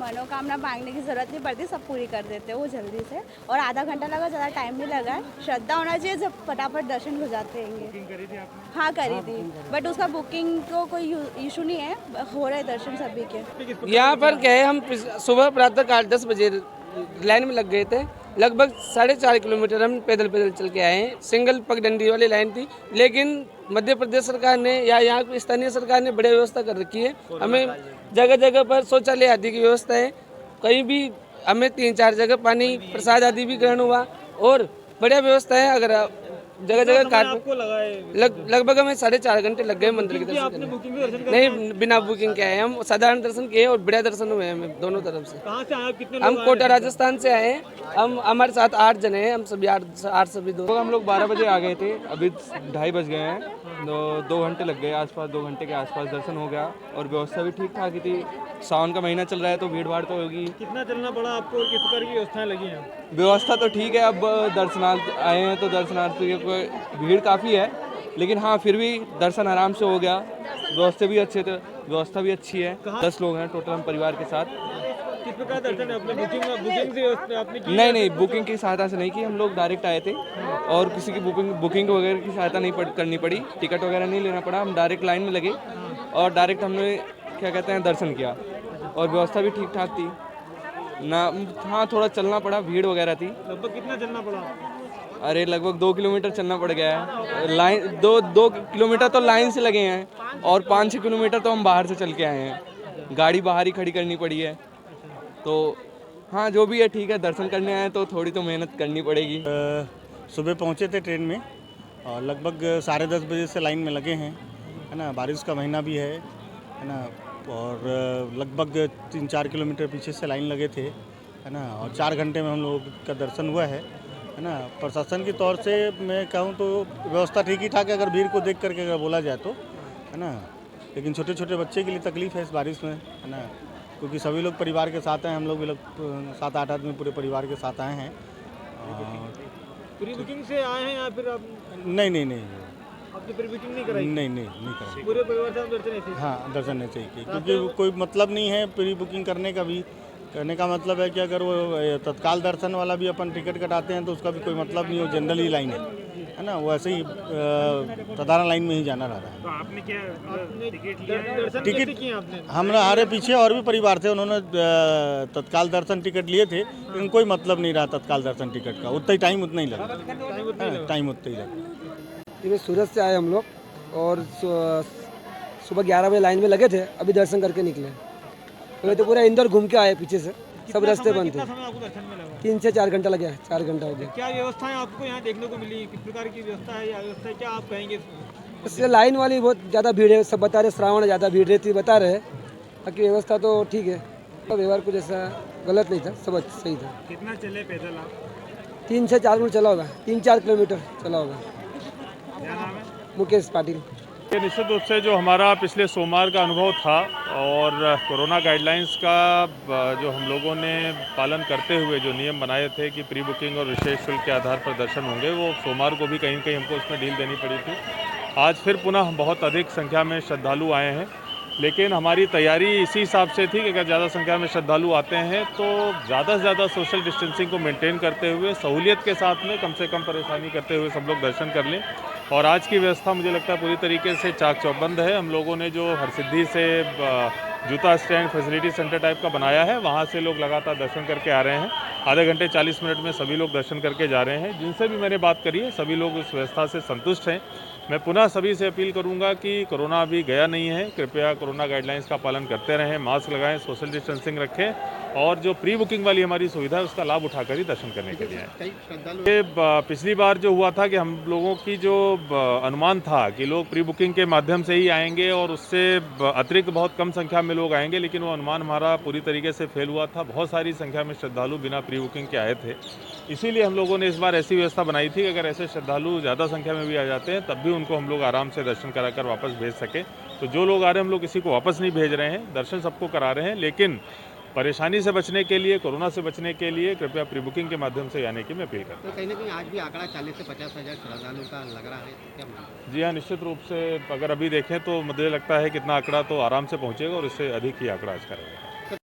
मनोकामना मांगने की ज़रूरत नहीं पड़ती, सब पूरी कर देते हैं वो जल्दी से। और आधा घंटा लगा, ज़्यादा टाइम नहीं लगा है। श्रद्धा होना चाहिए, जब फटाफट दर्शन हो जाते हैं। बुकिंग करी थी आपने? हाँ करी थी, बट उसका बुकिंग को कोई इशू नहीं है, हो रहे दर्शन सभी के। यहाँ पर क्या है, हम सुबह प्रातः काल 10 बजे लाइन में लग गए थे। लगभग 4.5 किलोमीटर हम पैदल चल के आए हैं। सिंगल पगडंडी वाली लाइन थी, लेकिन मध्य प्रदेश सरकार ने या यहाँ की स्थानीय सरकार ने बढ़िया व्यवस्था कर रखी है। हमें जगह जगह पर शौचालय आदि की व्यवस्था है। कहीं भी हमें 3-4 जगह पानी प्रसाद आदि भी ग्रहण हुआ और बढ़िया व्यवस्था है। अगर जगह जगह आपको लगा है? लगभग हमें 4.5 घंटे लग गए मंदिर के दर्शन आपने बुकिंग भी दर्शन करने। नहीं, बिना बुकिंग के आए हम। साधारण दर्शन किए और बढ़िया दर्शन हुए हमें दोनों तरफ से। कहाँ से आए? कितने हम लोग कोटा राजस्थान से आए हैं। हम हमारे साथ 8 जने हैं। हम सभी 8 सभी दो। हम लोग 12 बजे आ गए थे, अभी 2:30 बज गए हैं। 2 घंटे लग गए आसपास, 2 घंटे के आसपास दर्शन हो गया और व्यवस्था भी ठीक ठाक ही थी। सावन का महीना चल रहा है तो भीड़ भाड़ तो होगी। कितना चलना पड़ा आपको और किस प्रकार की व्यवस्थाएं लगी हैं? व्यवस्था तो ठीक है। अब दर्शनार्थी आए हैं तो दर्शनार्थियों को भीड़ काफ़ी है, लेकिन हाँ फिर भी दर्शन आराम से हो गया। व्यवस्था भी अच्छे थे, व्यवस्था भी अच्छी है। 10 लोग हैं टोटल हम परिवार के साथ। किस प्रकार दर्शन है? अपने बुकिंग से आपने की? नहीं, बुकिंग की सहायता से नहीं की, हम लोग डायरेक्ट आए थे और किसी की बुकिंग वगैरह की सहायता नहीं करनी पड़ी। टिकट वगैरह नहीं लेना पड़ा, हम डायरेक्ट लाइन में लगे और डायरेक्ट हमने क्या कहते हैं दर्शन किया और व्यवस्था भी ठीक ठाक थी ना। हाँ थोड़ा चलना पड़ा, भीड़ वगैरह थी। लगभग कितना चलना पड़ा? अरे लगभग 2 किलोमीटर चलना पड़ गया है। लाइन 2 किलोमीटर तो लाइन से लगे हैं और 5-6 किलोमीटर तो हम बाहर से चल के आए हैं। गाड़ी बाहर ही खड़ी करनी पड़ी है। तो हाँ जो भी है ठीक है, दर्शन करने आए तो थोड़ी तो मेहनत करनी पड़ेगी। सुबह पहुँचे थे ट्रेन में और लगभग 10:30 बजे से लाइन में लगे हैं, है ना। बारिश का महीना भी है ना। और लगभग 3-4 किलोमीटर पीछे से लाइन लगे थे, है ना। और 4 घंटे में हम लोगों का दर्शन हुआ है ना। प्रशासन के तौर से मैं कहूँ तो व्यवस्था ठीक ही ठाक है, अगर भीड़ को देख करके अगर बोला जाए तो, है ना। लेकिन छोटे छोटे बच्चे के लिए तकलीफ़ है इस बारिश में, है ना, क्योंकि सभी लोग परिवार के साथ हैं। हम लोग भी 7-8 आदमी पूरे परिवार के साथ आए हैं। प्री बुकिंग से आए हैं या फिर आप? नहीं, आपने प्री बुकिंग नहीं कराई? नहीं कराई। पूरे परिवार से आप दर्शन ऐसे? हाँ दर्शन नहीं चाहिए, क्योंकि कोई मतलब नहीं है प्री बुकिंग करने का भी। कहने का मतलब है कि अगर वो तत्काल दर्शन वाला भी अपन टिकट कटाते हैं तो उसका भी कोई मतलब नहीं हो। जनरल ही लाइन है ना। वो ऐसे ही साधारण लाइन में ही जाना रहता है। तो आपने क्या टिकट किए? आपने? हमारे पीछे और भी परिवार थे, उन्होंने तत्काल दर्शन टिकट लिए थे, लेकिन कोई मतलब नहीं रहा तत्काल दर्शन टिकट का। उतना ही टाइम उतना ही लगा। टाइम उतना ही लगा। सूरत से आए हम लोग और सुबह 11 बजे लाइन में लगे थे। अभी दर्शन करके निकले। तो पूरा इंदौर घूम के आए, पीछे से सब रास्ते बंद थे। कितना समय आपको दर्शन में लगा? 3 से 4 घंटा लगे। 4 घंटा हो गया। क्या व्यवस्थाएं आपको यहाँ देखने को मिली? किस प्रकार की व्यवस्था है या व्यवस्था क्या आप कहेंगे? इससे लाइन वाली बहुत ज़्यादा भीड़ है। सब बता रहे श्रावण में ज़्यादा भीड़ रहती बता रहे। बाकी व्यवस्था तो ठीक है, तो व्यवहार कुछ ऐसा गलत नहीं था, सब सही था। कितना चले पैदल आप? 3 से 4 मिनट चला होगा, 3-4 किलोमीटर चला होगा। क्या नाम है? मुकेश पाटिल। निश्चित रूप से जो हमारा पिछले सोमवार का अनुभव था और कोरोना गाइडलाइंस का जो हम लोगों ने पालन करते हुए जो नियम बनाए थे कि प्री बुकिंग और विशेष शुल्क के आधार पर दर्शन होंगे, वो सोमवार को भी कहीं कहीं हमको उसमें डील देनी पड़ी थी। आज फिर पुनः बहुत अधिक संख्या में श्रद्धालु आए हैं, लेकिन हमारी तैयारी इसी हिसाब से थी कि अगर ज़्यादा संख्या में श्रद्धालु आते हैं तो ज़्यादा से ज़्यादा सोशल डिस्टेंसिंग को मेंटेन करते हुए सहूलियत के साथ में कम से कम परेशानी करते हुए सब लोग दर्शन कर लें। और आज की व्यवस्था मुझे लगता है पूरी तरीके से चाक चौबंद है। हम लोगों ने जो हरसिद्धि से जूता स्टैंड फैसिलिटी सेंटर टाइप का बनाया है, वहाँ से लोग लगातार दर्शन करके आ रहे हैं। आधे घंटे 40 मिनट में सभी लोग दर्शन करके जा रहे हैं। जिनसे भी मैंने बात करी है सभी लोग इस व्यवस्था से संतुष्ट हैं। मैं पुनः सभी से अपील करूंगा कि कोरोना अभी गया नहीं है, कृपया कोरोना गाइडलाइंस का पालन करते रहें, मास्क लगाएं, सोशल डिस्टेंसिंग रखें और जो प्री बुकिंग वाली हमारी सुविधा है उसका लाभ उठाकर ही दर्शन करने के लिए आए। ये पिछली बार जो हुआ था कि हम लोगों की जो अनुमान था कि लोग प्री बुकिंग के माध्यम से ही आएंगे और उससे अतिरिक्त बहुत कम संख्या में लोग आएंगे, लेकिन वो अनुमान हमारा पूरी तरीके से फेल हुआ था। बहुत सारी संख्या में श्रद्धालु बिना प्री बुकिंग के आए थे। इसीलिए हम लोगों ने इस बार ऐसी व्यवस्था बनाई थी कि अगर ऐसे श्रद्धालु ज़्यादा संख्या में भी आ जाते हैं तब भी उनको हम लोग आराम से दर्शन कराकर वापस भेज सके। तो जो लोग आ रहे हैं हम लोग किसी को वापस नहीं भेज रहे हैं, दर्शन सबको करा रहे हैं, लेकिन परेशानी से बचने के लिए, कोरोना से बचने के लिए कृपया प्री बुकिंग के माध्यम से आने की मैं अपील करता हूँ। तो कहीं ना कहीं आज भी आंकड़ा 40 से 50,000 श्रद्धालुओं का लग रहा है, क्या मानते हैं? जी हाँ, निश्चित रूप से अगर अभी देखें तो मुझे लगता है कितना आंकड़ा तो आराम से पहुँचेगा और इससे अधिक ही आंकड़ा आज का रहेगा।